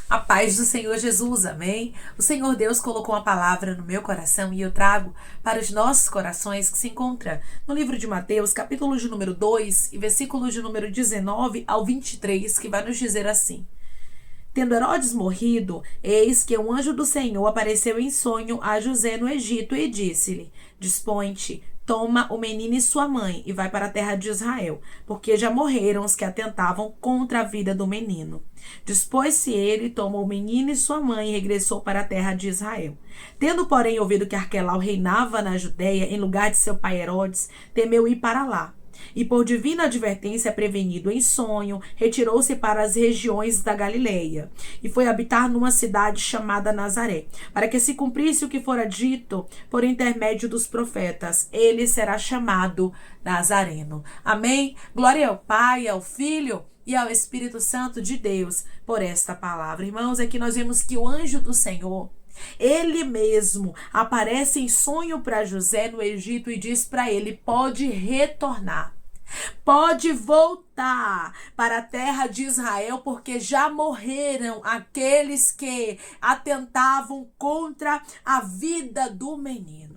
A paz do Senhor Jesus, amém? O Senhor Deus colocou uma palavra no meu coração e eu trago para os nossos corações que se encontra no livro de Mateus, capítulo de número 2 e versículos de número 19 ao 23, que vai nos dizer assim: Tendo Herodes morrido, eis que um anjo do Senhor apareceu em sonho a José no Egito e disse-lhe: Dispõe-te, toma o menino e sua mãe e vai para a terra de Israel, porque já morreram os que atentavam contra a vida do menino. Dispôs-se ele, tomou o menino e sua mãe e regressou para a terra de Israel. Tendo, porém, ouvido que Arquelau reinava na Judéia em lugar de seu pai Herodes, temeu ir para lá. E por divina advertência, prevenido em sonho, retirou-se para as regiões da Galileia e foi habitar numa cidade chamada Nazaré, para que se cumprisse o que fora dito por intermédio dos profetas: ele será chamado Nazareno. Amém? Glória ao Pai, ao Filho e ao Espírito Santo de Deus por esta palavra. Irmãos, aqui nós vemos que o anjo do Senhor, ele mesmo aparece em sonho para José no Egito e diz para ele: pode retornar, pode voltar para a terra de Israel, porque já morreram aqueles que atentavam contra a vida do menino.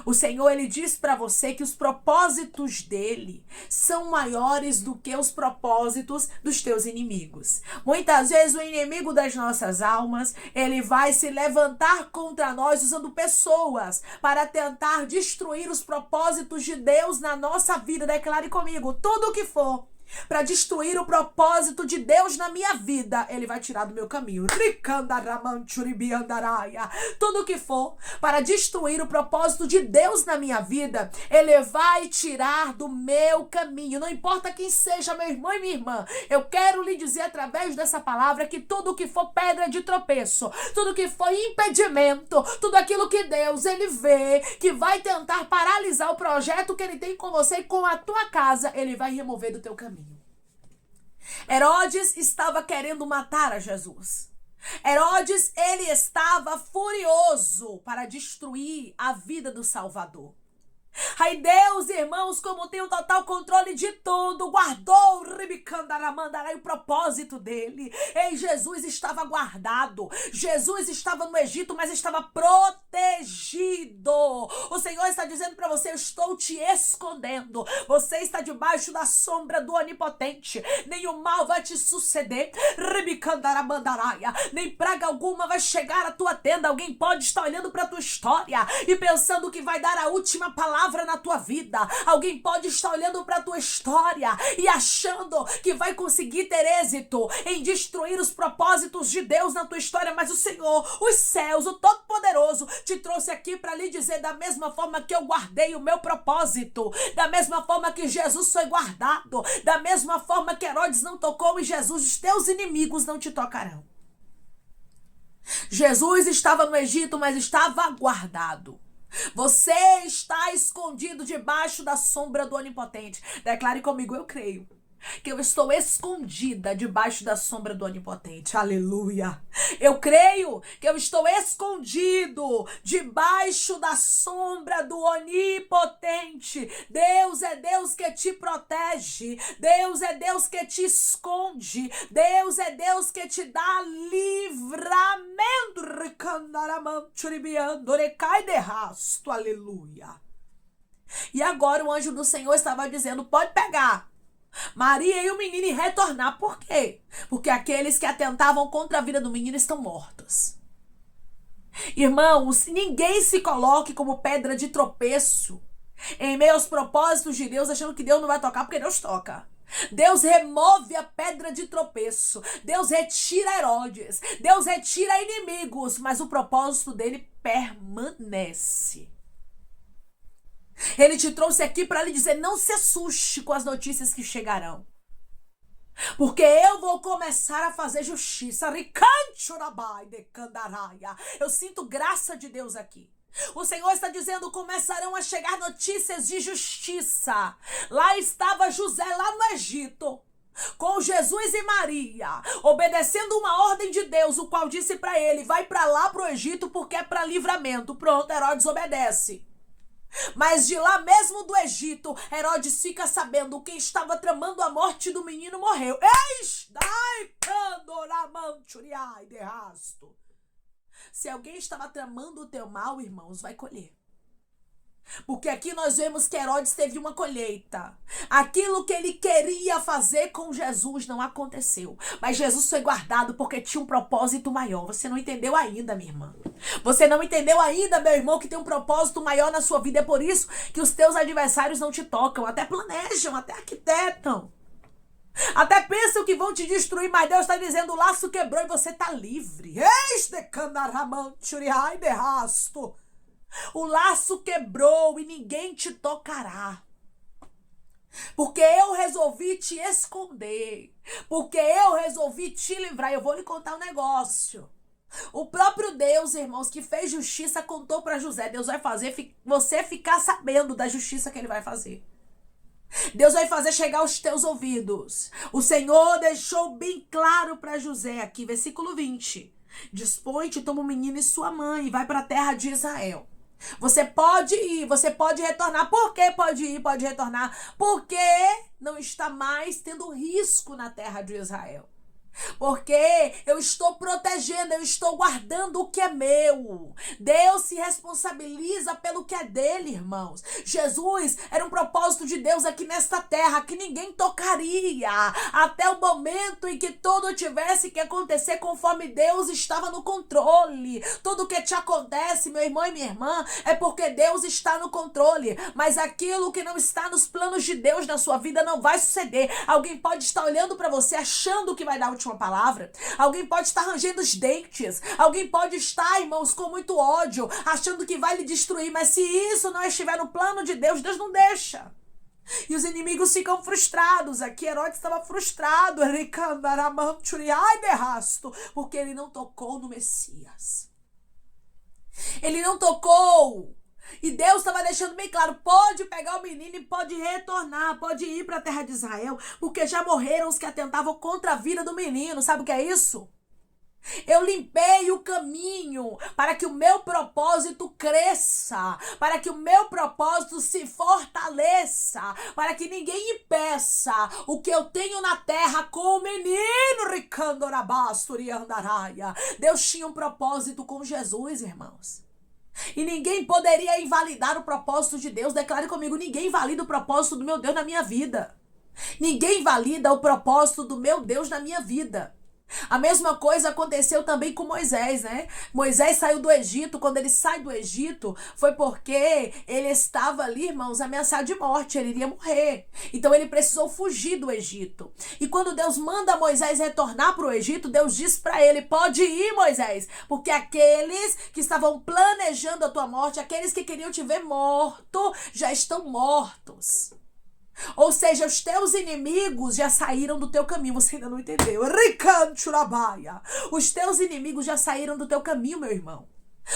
O Senhor, ele diz para você que os propósitos dele são maiores do que os propósitos dos teus inimigos. Muitas vezes o inimigo das nossas almas, ele vai se levantar contra nós usando pessoas para tentar destruir os propósitos de Deus na nossa vida. Declare comigo: tudo o que for para destruir o propósito de Deus na minha vida, ele vai tirar do meu caminho. Tudo que for para destruir o propósito de Deus na minha vida, ele vai tirar do meu caminho. Não importa quem seja, meu irmão e minha irmã, eu quero lhe dizer através dessa palavra que tudo que for pedra de tropeço, tudo que for impedimento, tudo aquilo que Deus, ele vê que vai tentar paralisar o projeto que ele tem com você e com a tua casa, ele vai remover do teu caminho. Herodes estava querendo matar a Jesus. Herodes, ele estava furioso para destruir a vida do Salvador. Aí Deus, irmãos, como tem o total controle de tudo, guardou o propósito dele. Ei, Jesus estava guardado. Jesus estava no Egito, mas estava protegido. O Senhor está dizendo para você: eu estou te escondendo. Você está debaixo da sombra do Onipotente. Nenhum mal vai te suceder. Nem praga alguma vai chegar à tua tenda. Alguém pode estar olhando para a tua história e pensando que vai dar a última palavra na tua vida. Alguém pode estar olhando para a tua história e achando que vai conseguir ter êxito em destruir os propósitos de Deus na tua história, mas o Senhor, os céus, o Todo-Poderoso, te trouxe aqui para lhe dizer: da mesma forma que eu guardei o meu propósito, da mesma forma que Jesus foi guardado, da mesma forma que Herodes não tocou em Jesus, os teus inimigos não te tocarão. Jesus estava no Egito, mas estava guardado. Você está escondido debaixo da sombra do Onipotente. Declare comigo: eu creio que eu estou escondida debaixo da sombra do Onipotente. Aleluia. Eu creio que eu estou escondido debaixo da sombra do Onipotente. Deus é Deus que te protege. Deus é Deus que te esconde. Deus é Deus que te dá livramento. Aleluia. E agora o anjo do Senhor estava dizendo: pode pegar Maria e o menino e retornar. Por quê? Porque aqueles que atentavam contra a vida do menino estão mortos. Irmãos, ninguém se coloque como pedra de tropeço em meio aos propósitos de Deus, achando que Deus não vai tocar, porque Deus toca. Deus remove a pedra de tropeço. Deus retira Herodes. Deus retira inimigos, mas o propósito dele permanece. Ele te trouxe aqui para lhe dizer: não se assuste com as notícias que chegarão, porque eu vou começar a fazer justiça. Eu sinto graça de Deus aqui. O Senhor está dizendo: começarão a chegar notícias de justiça. Lá estava José, lá no Egito, com Jesus e Maria, obedecendo uma ordem de Deus, o qual disse para ele: vai para lá, para o Egito, porque é para livramento. Pronto, Herodes obedece. Mas de lá mesmo do Egito, Herodes fica sabendo que estava tramando a morte do menino morreu. Eis, dai, candoramanturiai, de rasto. Se alguém estava tramando o teu mal, irmãos, vai colher. Porque aqui nós vemos que Herodes teve uma colheita. Aquilo que ele queria fazer com Jesus não aconteceu. Mas Jesus foi guardado porque tinha um propósito maior. Você não entendeu ainda, minha irmã. Você não entendeu ainda, meu irmão, que tem um propósito maior na sua vida. É por isso que os teus adversários não te tocam. Até planejam, até arquitetam. Até pensam que vão te destruir, mas Deus está dizendo: o laço quebrou e você está livre. Eis de candaramanturiai de rasto. O laço quebrou e ninguém te tocará. Porque eu resolvi te esconder. Porque eu resolvi te livrar. Eu vou lhe contar um negócio. O próprio Deus, irmãos, que fez justiça, contou para José. Deus vai fazer você ficar sabendo da justiça que ele vai fazer. Deus vai fazer chegar aos teus ouvidos. O Senhor deixou bem claro para José aqui, versículo 20. Dispõe-te, toma o menino e sua mãe e vai para a terra de Israel. Você pode ir, você pode retornar. Por que pode ir, pode retornar? Porque não está mais tendo risco na terra de Israel. Porque eu estou protegendo, eu estou guardando o que é meu. Deus se responsabiliza pelo que é dele, irmãos. Jesus era um propósito de Deus aqui nesta terra que ninguém tocaria até o momento em que tudo tivesse que acontecer conforme Deus estava no controle. Tudo que te acontece, meu irmão e minha irmã, é porque Deus está no controle. Mas aquilo que não está nos planos de Deus na sua vida não vai suceder. Alguém pode estar olhando para você achando que vai dar última palavra. Alguém pode estar rangendo os dentes. Alguém pode estar, irmãos, com muito ódio, achando que vai lhe destruir. Mas se isso não estiver no plano de Deus, Deus não deixa. E os inimigos ficam frustrados. Aqui Herodes estava frustrado. Porque ele não tocou no Messias. Ele não tocou. E Deus estava deixando bem claro: pode pegar o menino e pode retornar, pode ir para a terra de Israel, porque já morreram os que atentavam contra a vida do menino. Sabe o que é isso? Eu limpei o caminho para que o meu propósito cresça, para que o meu propósito se fortaleça, para que ninguém impeça o que eu tenho na terra com o menino. Deus tinha um propósito com Jesus, irmãos. E ninguém poderia invalidar o propósito de Deus. Declare comigo: ninguém invalida o propósito do meu Deus na minha vida. Ninguém invalida o propósito do meu Deus na minha vida. A mesma coisa aconteceu também com Moisés, né? Moisés saiu do Egito. Quando ele sai do Egito, foi porque ele estava ali, irmãos, ameaçado de morte. Ele iria morrer. Então ele precisou fugir do Egito. E quando Deus manda Moisés retornar para o Egito, Deus diz para ele: pode ir, Moisés, porque aqueles que estavam planejando a tua morte, aqueles que queriam te ver morto, já estão mortos. Ou seja, os teus inimigos já saíram do teu caminho. Você ainda não entendeu? Os teus inimigos já saíram do teu caminho, meu irmão.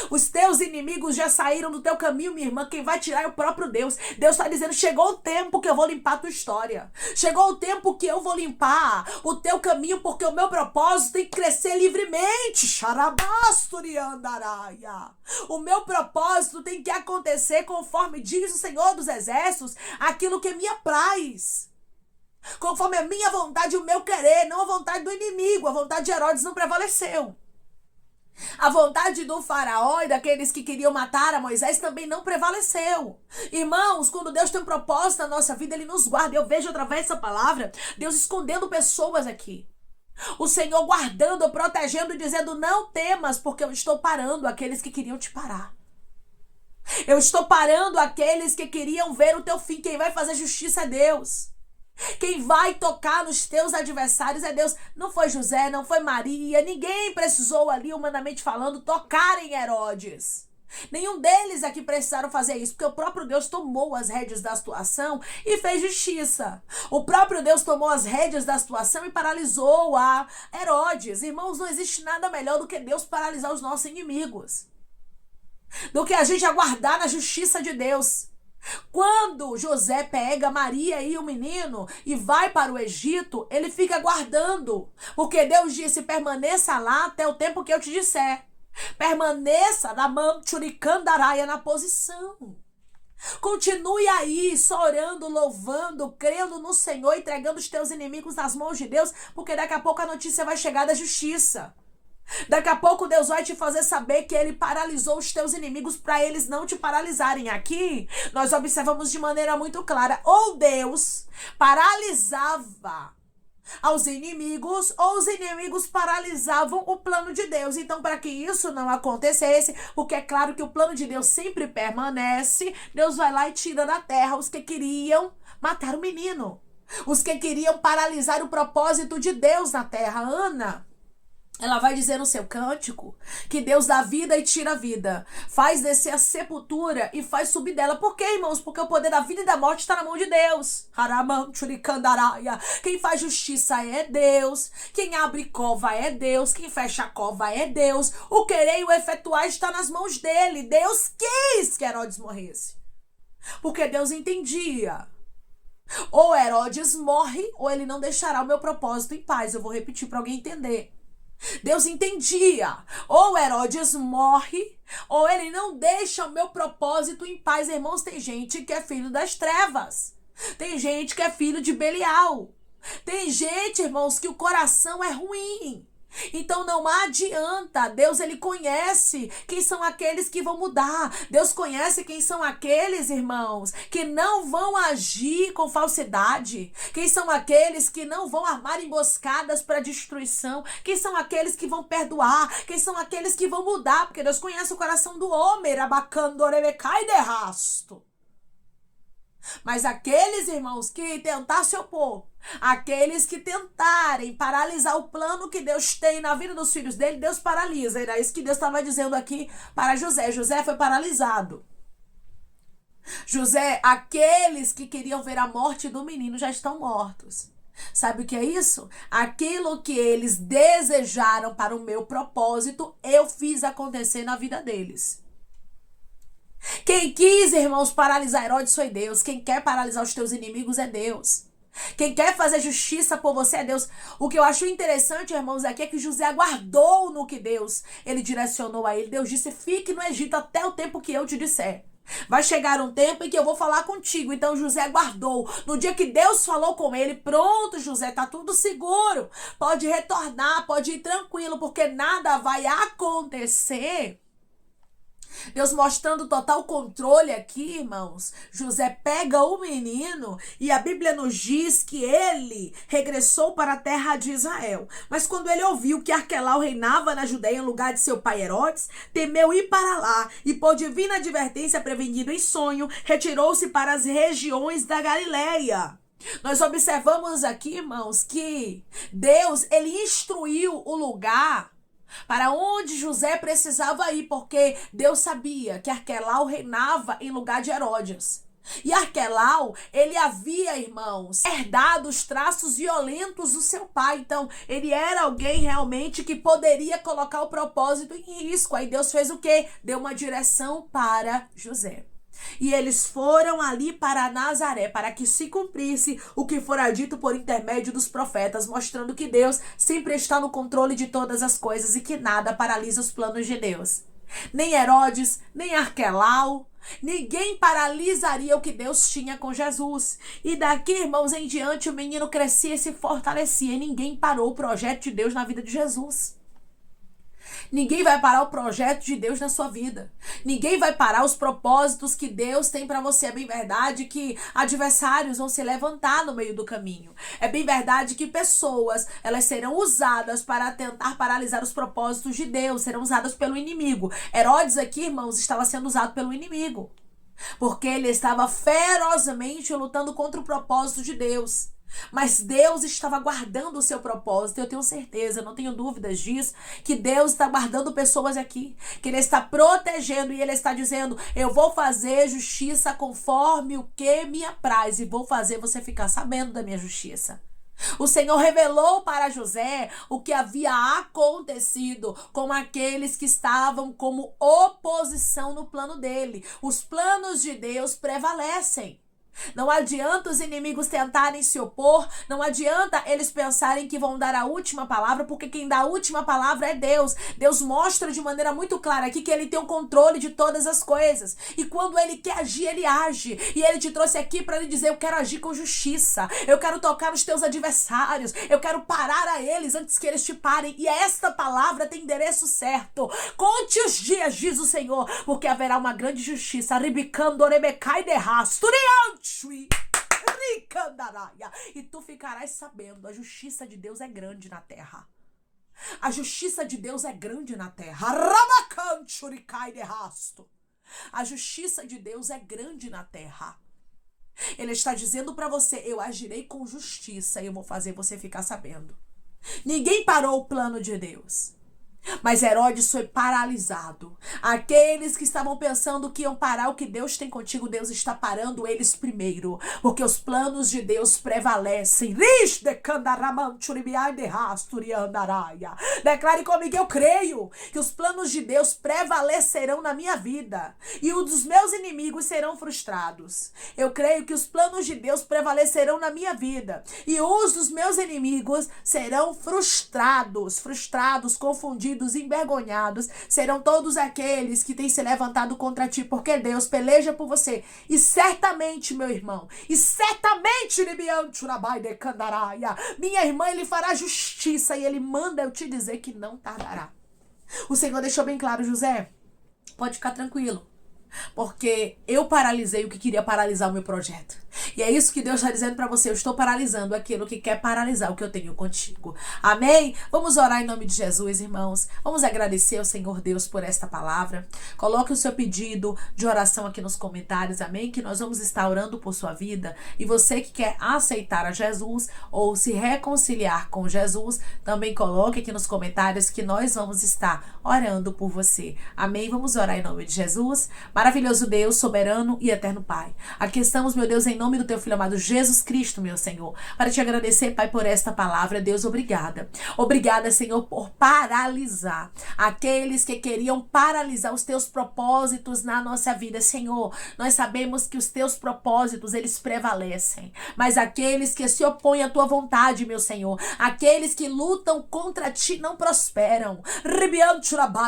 Os teus inimigos já saíram do teu caminho, minha irmã. Quem vai tirar é o próprio Deus. Deus está dizendo: chegou o tempo que eu vou limpar a tua história. Chegou o tempo que eu vou limpar o teu caminho, porque o meu propósito tem que crescer livremente. O meu propósito tem que acontecer conforme diz o Senhor dos Exércitos, aquilo que me apraz. Conforme a minha vontade e o meu querer, não a vontade do inimigo. A vontade de Herodes não prevaleceu. A vontade do faraó e daqueles que queriam matar a Moisés também não prevaleceu. Irmãos, quando Deus tem um propósito na nossa vida, Ele nos guarda. Eu vejo através dessa palavra Deus escondendo pessoas aqui. O Senhor guardando, protegendo e dizendo: não temas, porque eu estou parando aqueles que queriam te parar. Eu estou parando aqueles que queriam ver o teu fim. Quem vai fazer justiça é Deus. Quem vai tocar nos teus adversários é Deus. Não foi José, não foi Maria. Ninguém precisou ali, humanamente falando, tocar em Herodes. Nenhum deles aqui precisaram fazer isso, porque o próprio Deus tomou as rédeas da situação e fez justiça. O próprio Deus tomou as rédeas da situação e paralisou a Herodes. Irmãos, não existe nada melhor do que Deus paralisar os nossos inimigos, do que a gente aguardar na justiça de Deus. Quando José pega Maria e o menino e vai para o Egito, ele fica aguardando, porque Deus disse: permaneça lá até o tempo que eu te disser. Permaneça na manchuricandaraia, na posição. Continue aí, só orando, louvando, crendo no Senhor, entregando os teus inimigos nas mãos de Deus, porque daqui a pouco a notícia vai chegar da justiça. Daqui a pouco Deus vai te fazer saber que Ele paralisou os teus inimigos para eles não te paralisarem. Aqui nós observamos de maneira muito clara, ou Deus paralisava aos inimigos, ou os inimigos paralisavam o plano de Deus. Então, para que isso não acontecesse, porque é claro que o plano de Deus sempre permanece, Deus vai lá e tira da terra os que queriam matar o menino, os que queriam paralisar o propósito de Deus na terra. Ana, ela vai dizer no seu cântico que Deus dá vida e tira a vida, faz descer a sepultura e faz subir dela. Por quê, irmãos? Porque o poder da vida e da morte está na mão de Deus. Quem faz justiça é Deus, quem abre cova é Deus, quem fecha a cova é Deus. O querer e o efetuar está nas mãos dele. Deus quis que Herodes morresse, porque Deus entendia: ou Herodes morre, ou ele não deixará o meu propósito em paz. Eu vou repetir para alguém entender. Deus entendia: ou Herodes morre, ou ele não deixa o meu propósito em paz. Irmãos, tem gente que é filho das trevas. Tem gente que é filho de Belial. Tem gente, irmãos, que o coração é ruim. Então não adianta. Deus, ele conhece quem são aqueles que vão mudar. Deus conhece quem são aqueles, irmãos, que não vão agir com falsidade. Quem são aqueles que não vão armar emboscadas para destruição. Quem são aqueles que vão perdoar. Quem são aqueles que vão mudar. Porque Deus conhece o coração do homem. Rabacandorebecai de rasto. Mas aqueles, irmãos, que tentar se opor, aqueles que tentarem paralisar o plano que Deus tem na vida dos filhos dele, Deus paralisa. Era isso que Deus estava dizendo aqui para José. José foi paralisado. José, aqueles que queriam ver a morte do menino já estão mortos. Sabe o que é isso? Aquilo que eles desejaram para o meu propósito, eu fiz acontecer na vida deles. Quem quis, irmãos, paralisar Herodes foi Deus. Quem quer paralisar os teus inimigos é Deus. Quem quer fazer justiça por você é Deus. O que eu acho interessante, irmãos, aqui é que José aguardou no que Deus, ele direcionou a ele. Deus disse: fique no Egito até o tempo que eu te disser. Vai chegar um tempo em que eu vou falar contigo. Então José aguardou. No dia que Deus falou com ele, pronto, José, tá tudo seguro. Pode retornar, pode ir tranquilo, porque nada vai acontecer. Deus mostrando total controle aqui, irmãos. José pega o menino e a Bíblia nos diz que ele regressou para a terra de Israel. Mas quando ele ouviu que Arquelau reinava na Judeia em lugar de seu pai Herodes, temeu ir para lá e, por divina advertência prevenida em sonho, retirou-se para as regiões da Galileia. Nós observamos aqui, irmãos, que Deus, ele instruiu o lugar para onde José precisava ir, porque Deus sabia que Arquelau reinava em lugar de Herodes. E Arquelau, ele havia, irmãos, herdado os traços violentos do seu pai. Então, ele era alguém realmente que poderia colocar o propósito em risco. Aí Deus fez o quê? Deu uma direção para José. E eles foram ali para Nazaré, para que se cumprisse o que fora dito por intermédio dos profetas, mostrando que Deus sempre está no controle de todas as coisas e que nada paralisa os planos de Deus. Nem Herodes, nem Arquelau, ninguém paralisaria o que Deus tinha com Jesus. E daqui, irmãos, em diante, o menino crescia e se fortalecia, e ninguém parou o projeto de Deus na vida de Jesus. Ninguém vai parar o projeto de Deus na sua vida. Ninguém vai parar os propósitos que Deus tem para você. É bem verdade que adversários vão se levantar no meio do caminho. É bem verdade que pessoas, elas serão usadas para tentar paralisar os propósitos de Deus. Serão usadas pelo inimigo. Herodes aqui, irmãos, estava sendo usado pelo inimigo, porque ele estava ferozmente lutando contra o propósito de Deus. Mas Deus estava guardando o seu propósito. Eu tenho certeza, eu não tenho dúvidas disso, que Deus está guardando pessoas aqui, que Ele está protegendo e Ele está dizendo: eu vou fazer justiça conforme o que me apraz e vou fazer você ficar sabendo da minha justiça. O Senhor revelou para José o que havia acontecido com aqueles que estavam como oposição no plano dele. Os planos de Deus prevalecem. Não adianta os inimigos tentarem se opor, não adianta eles pensarem que vão dar a última palavra, porque quem dá a última palavra é Deus. Deus mostra de maneira muito clara aqui que ele tem o controle de todas as coisas. E quando ele quer agir, ele age. E ele te trouxe aqui para lhe dizer: eu quero agir com justiça, eu quero tocar nos teus adversários, eu quero parar a eles antes que eles te parem. E esta palavra tem endereço certo. Conte os dias, diz o Senhor, porque haverá uma grande justiça. E tu ficarás sabendo, a justiça de Deus é grande na terra. A justiça de Deus é grande na terra. A justiça de Deus é grande na terra. Ele está dizendo para você: eu agirei com justiça e eu vou fazer você ficar sabendo. Ninguém parou o plano de Deus. Mas Herodes foi paralisado. Aqueles que estavam pensando que iam parar o que Deus tem contigo, Deus está parando eles primeiro. Porque os planos de Deus prevalecem. Declare comigo: eu creio que os planos de Deus prevalecerão na minha vida. E os dos meus inimigos serão frustrados. Eu creio que os planos de Deus prevalecerão na minha vida. E os dos meus inimigos serão frustrados, confundidos, envergonhados, serão todos aqueles que têm se levantado contra ti, porque Deus peleja por você. E certamente, meu irmão, e certamente, minha irmã, ele fará justiça, e ele manda eu te dizer que não tardará. O Senhor deixou bem claro: José, pode ficar tranquilo, porque eu paralisei o que queria paralisar o meu projeto. E é isso que Deus está dizendo para você: eu estou paralisando aquilo que quer paralisar o que eu tenho contigo. Amém? Vamos orar em nome de Jesus, irmãos. Vamos agradecer ao Senhor Deus por esta palavra. Coloque o seu pedido de oração aqui nos comentários, amém? Que nós vamos estar orando por sua vida. E você que quer aceitar a Jesus ou se reconciliar com Jesus, também coloque aqui nos comentários que nós vamos estar orando por você. Amém? Vamos orar em nome de Jesus. Maravilhoso Deus, soberano e eterno Pai. Aqui estamos, meu Deus, em nome do teu Filho amado Jesus Cristo, meu Senhor, para te agradecer, Pai, por esta palavra. Deus, obrigada. Obrigada, Senhor, por paralisar aqueles que queriam paralisar os teus propósitos na nossa vida. Senhor, nós sabemos que os teus propósitos, eles prevalecem, mas aqueles que se opõem à tua vontade, meu Senhor, aqueles que lutam contra ti, não prosperam.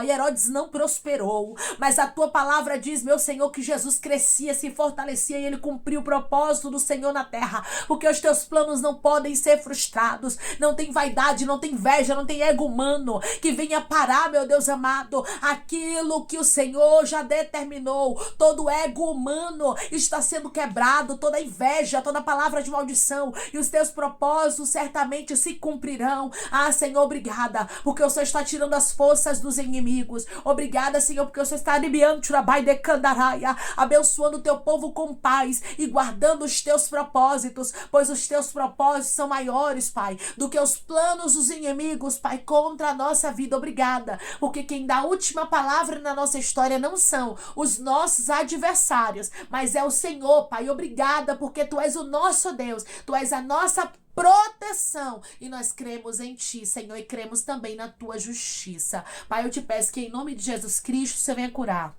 Herodes não prosperou, mas a tua palavra diz, meu Senhor, que Jesus crescia, se fortalecia e ele cumpriu o propósito do Senhor na terra, porque os teus planos não podem ser frustrados. Não tem vaidade, não tem inveja, não tem ego humano que venha parar, meu Deus amado, aquilo que o Senhor já determinou. Todo ego humano está sendo quebrado, toda inveja, toda palavra de maldição, e os teus propósitos certamente se cumprirão. Ah, Senhor, obrigada, porque o Senhor está tirando as forças dos inimigos. Obrigada, Senhor, porque o Senhor está abençoando o teu povo com paz e guardando os teus propósitos, pois os teus propósitos são maiores, Pai, do que os planos dos inimigos, Pai, contra a nossa vida. Obrigada, porque quem dá a última palavra na nossa história não são os nossos adversários, mas é o Senhor, Pai. Obrigada, porque Tu és o nosso Deus, Tu és a nossa proteção, e nós cremos em Ti, Senhor, e cremos também na Tua justiça. Pai, eu te peço que em nome de Jesus Cristo Você venha curar,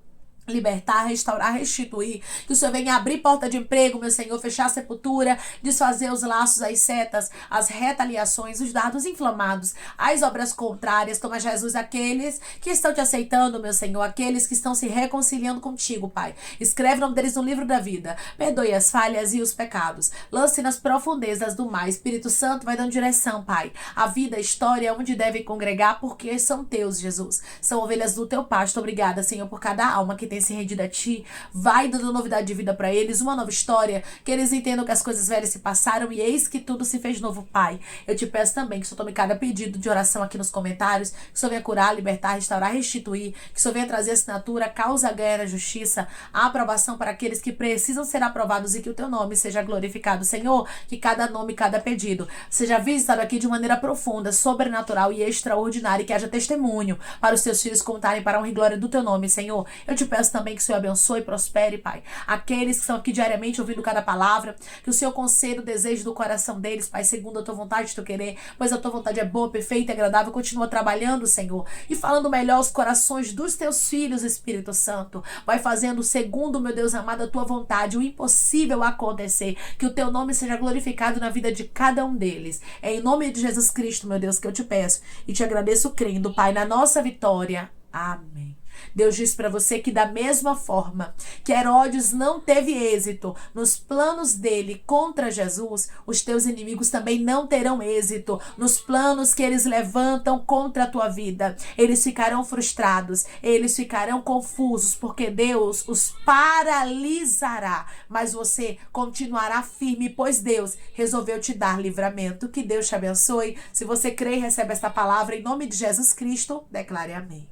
libertar, restaurar, restituir, que o Senhor venha abrir porta de emprego, meu Senhor, fechar a sepultura, desfazer os laços, as setas, as retaliações, os dardos inflamados, as obras contrárias. Toma, Jesus, aqueles que estão Te aceitando, meu Senhor, aqueles que estão se reconciliando contigo, Pai. Escreve o nome deles no livro da vida, perdoe as falhas e os pecados, lance nas profundezas do mar. Espírito Santo vai dando direção, Pai, a vida, a história, onde devem congregar, porque são Teus, Jesus, são ovelhas do Teu pasto. Obrigada, Senhor, por cada alma que tem se rendido a Ti. Vai dando novidade de vida para eles, uma nova história, que eles entendam que as coisas velhas se passaram e eis que tudo se fez novo, Pai. Eu Te peço também que o Senhor tome cada pedido de oração aqui nos comentários, que o Senhor venha curar, libertar, restaurar, restituir, que o Senhor venha trazer assinatura, causa ganha na justiça, a aprovação para aqueles que precisam ser aprovados e que o Teu nome seja glorificado, Senhor, que cada nome, cada pedido seja visitado aqui de maneira profunda, sobrenatural e extraordinária, e que haja testemunho para os Teus filhos contarem para a honra e glória do Teu nome, Senhor. Eu Te peço peço também que o Senhor abençoe e prospere, Pai, aqueles que estão aqui diariamente ouvindo cada palavra, que o Senhor conceda o desejo do coração deles, Pai, segundo a tua vontade, tu querer, pois a tua vontade é boa, perfeita e agradável. Continua trabalhando, Senhor, e falando melhor os corações dos teus filhos, Espírito Santo. Vai fazendo segundo, meu Deus amado, a tua vontade, o impossível acontecer, que o teu nome seja glorificado na vida de cada um deles. É em nome de Jesus Cristo, meu Deus, que eu te peço e te agradeço crendo, Pai, na nossa vitória. Amém. Deus diz para você que da mesma forma que Herodes não teve êxito nos planos dele contra Jesus, os teus inimigos também não terão êxito nos planos que eles levantam contra a tua vida. Eles ficarão frustrados, eles ficarão confusos, porque Deus os paralisará, mas você continuará firme, pois Deus resolveu te dar livramento. Que Deus te abençoe. Se você crê e recebe esta palavra em nome de Jesus Cristo, declare amém.